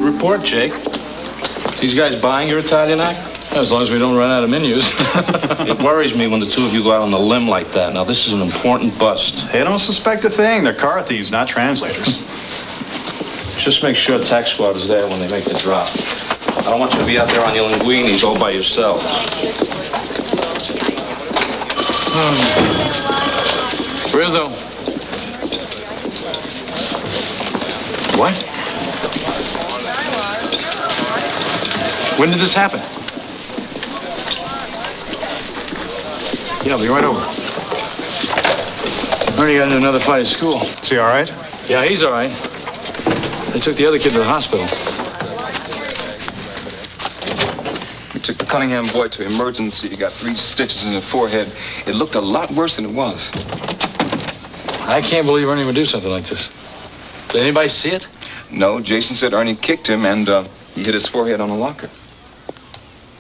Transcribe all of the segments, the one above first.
Good report, Jake. These guys buying your Italian act? As long as we don't run out of menus. It worries me when the two of you go out on a limb like that. Now, this is an important bust. They don't suspect a thing. They're car thieves, not translators. Just make sure Tax Squad is there when they make the drop. I don't want you to be out there on your linguinis all by yourselves. Rizzo. What? When did this happen? Yeah, I'll be right over. Ernie got into another fight at school. Is he all right? Yeah, he's all right. They took the other kid to the hospital. We took the Cunningham boy to emergency. He got 3 stitches in the forehead. It looked a lot worse than it was. I can't believe Ernie would do something like this. Did anybody see it? No, Jason said Ernie kicked him and he hit his forehead on a locker.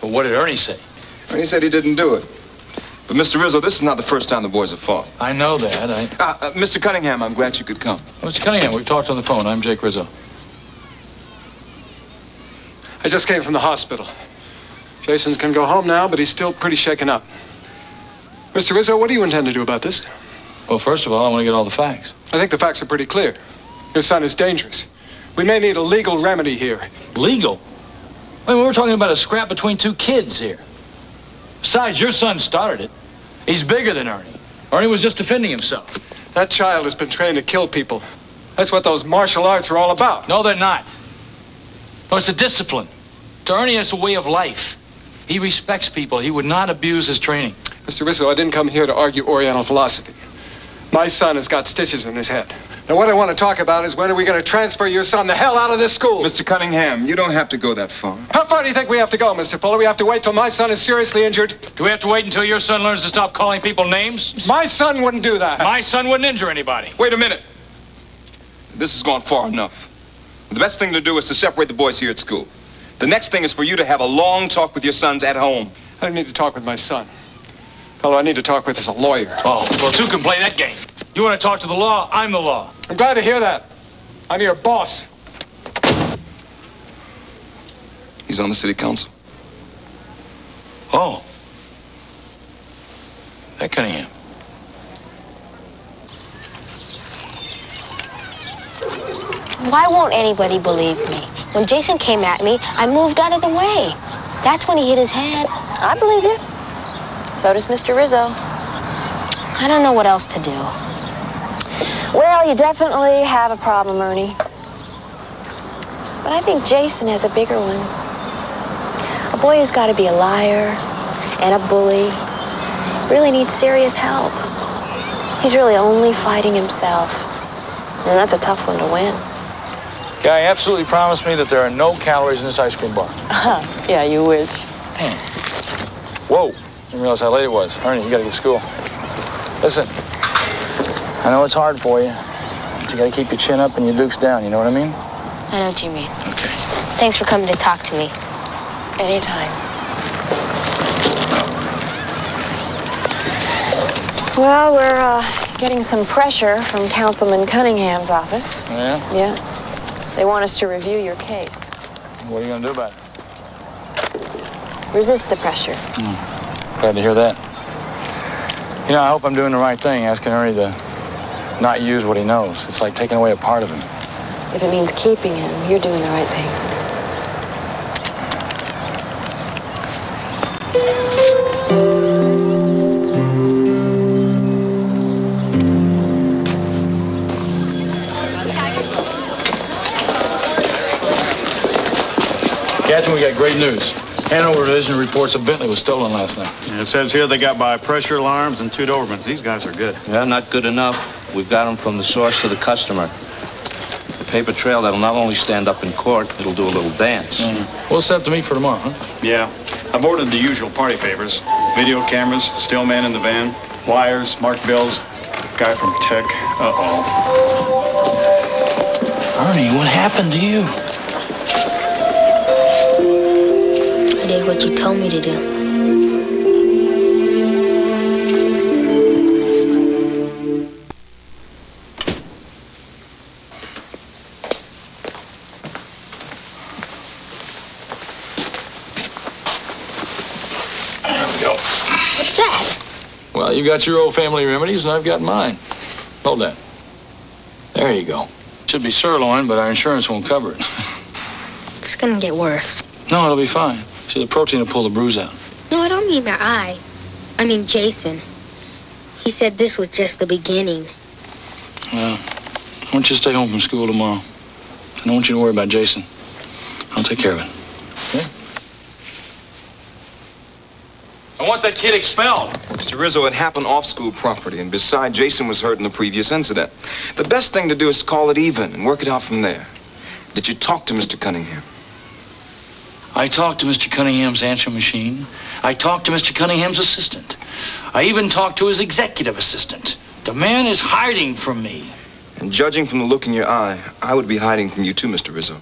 But what did Ernie say? Ernie said he didn't do it. But, Mr. Rizzo, this is not the first time the boys have fought. I know that. Mr. Cunningham, I'm glad you could come. Mr. Cunningham, we've talked on the phone. I'm Jake Rizzo. I just came from the hospital. Jason's can go home now, but he's still pretty shaken up. Mr. Rizzo, what do you intend to do about this? Well, first of all, I want to get all the facts. I think the facts are pretty clear. Your son is dangerous. We may need a legal remedy here. Legal? I mean, we're talking about a scrap between 2 kids here. Besides, your son started it. He's bigger than Ernie. Ernie was just defending himself. That child has been trained to kill people. That's what those martial arts are all about. No, they're not. No, it's a discipline. To Ernie, it's a way of life. He respects people. He would not abuse his training. Mr. Rizzo, I didn't come here to argue Oriental philosophy. My son has got stitches in his head. Now, what I want to talk about is when are we going to transfer your son the hell out of this school? Mr. Cunningham, you don't have to go that far. How far do you think we have to go, Mr. Fuller? We have to wait till my son is seriously injured? Do we have to wait until your son learns to stop calling people names? My son wouldn't do that. My son wouldn't injure anybody. Wait a minute. This has gone far enough. The best thing to do is to separate the boys here at school. The next thing is for you to have a long talk with your sons at home. I don't need to talk with my son. Fellow I need to talk with is a lawyer. Oh, well, 2 can play that game. You want to talk to the law, I'm the law. I'm glad to hear that. I'm your boss. He's on the city council. Oh. That Cunningham. Why won't anybody believe me? When Jason came at me, I moved out of the way. That's when he hit his head. I believe you. So does Mr. Rizzo. I don't know what else to do. Well, you definitely have a problem, Ernie. But I think Jason has a bigger one. A boy who's got to be a liar and a bully really needs serious help. He's really only fighting himself. And that's a tough one to win. Guy absolutely promised me that there are no calories in this ice cream bar. Yeah, you wish. Man. Whoa. Didn't realize how late it was. Ernie, you gotta get to school. Listen, I know it's hard for you, but you gotta keep your chin up and your dukes down, you know what I mean? I know what you mean. Okay. Thanks for coming to talk to me. Anytime. Well, we're getting some pressure from Councilman Cunningham's office. Yeah? Yeah. They want us to review your case. What are you gonna do about it? Resist the pressure. Glad to hear that. You know, I hope I'm doing the right thing, asking Ernie to not use what he knows. It's like taking away a part of him. If it means keeping him, you're doing the right thing. Captain, we got great news. Hanover Division reports a Bentley was stolen last night. Yeah, it says here they got by pressure alarms and 2 Dobermans. These guys are good. Yeah, not good enough. We've got them from the source to the customer. A paper trail that'll not only stand up in court, it'll do a little dance. We'll set up to meet for tomorrow, huh? Yeah. I've ordered the usual party favors. Video cameras, still man in the van, wires, marked bills, guy from tech. Uh-oh. Ernie, what happened to you? I did what you told me to do. go. What's that? Well, you got your old family remedies, and I've got mine. Hold that. There you go. Should be sirloin, but our insurance won't cover it. It's gonna get worse. No, it'll be fine. See, the protein will pull the bruise out. No, I don't mean my eye. I mean Jason. He said this was just the beginning. Well, I want you to stay home from school tomorrow. I don't want you to worry about Jason. I'll take care of it. Okay? I want that kid expelled. Mr. Rizzo, it happened off school property, and besides, Jason was hurt in the previous incident. The best thing to do is call it even and work it out from there. Did you talk to Mr. Cunningham? I talked to Mr. Cunningham's answering machine. I talked to Mr. Cunningham's assistant. I even talked to his executive assistant. The man is hiding from me. And judging from the look in your eye, I would be hiding from you too, Mr. Rizzo.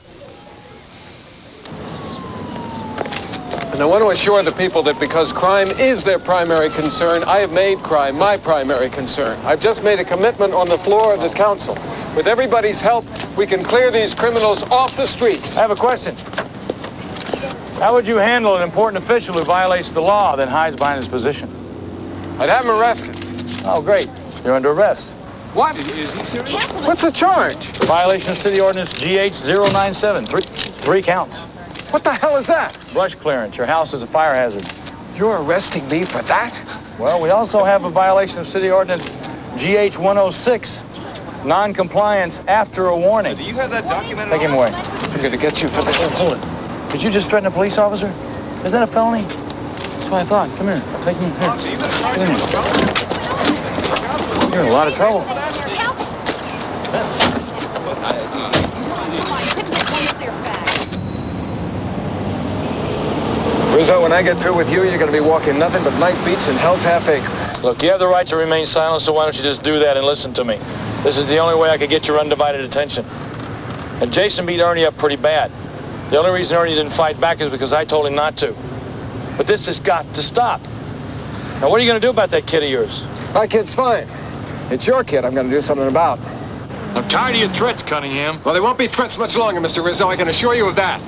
And I want to assure the people that because crime is their primary concern, I have made crime my primary concern. I've just made a commitment on the floor of this council. With everybody's help, we can clear these criminals off the streets. I have a question. How would you handle an important official who violates the law, then hides behind his position? I'd have him arrested. Oh, great. You're under arrest. What? Is he serious? What's the charge? Violation of City Ordinance GH-097. Three counts. What the hell is that? Brush clearance. Your house is a fire hazard. You're arresting me for that? Well, we also have a violation of City Ordinance GH-106. Non-compliance after a warning. Do you have that documented? Take him away. I'm going to get you for this. Hold it. Did you just threaten a police officer? Is that a felony? That's what I thought. Come here. Take me here. You're in a lot of trouble. Rizzo, when I get through with you, you're going to be walking nothing but night beats in Hell's Half Acre. Look, you have the right to remain silent, so why don't you just do that and listen to me? This is the only way I could get your undivided attention. And Jason beat Ernie up pretty bad. The only reason Ernie didn't fight back is because I told him not to. But this has got to stop. Now, what are you going to do about that kid of yours? My kid's fine. It's your kid I'm going to do something about. I'm tired of your threats, Cunningham. Well, they won't be threats much longer, Mr. Rizzo. I can assure you of that.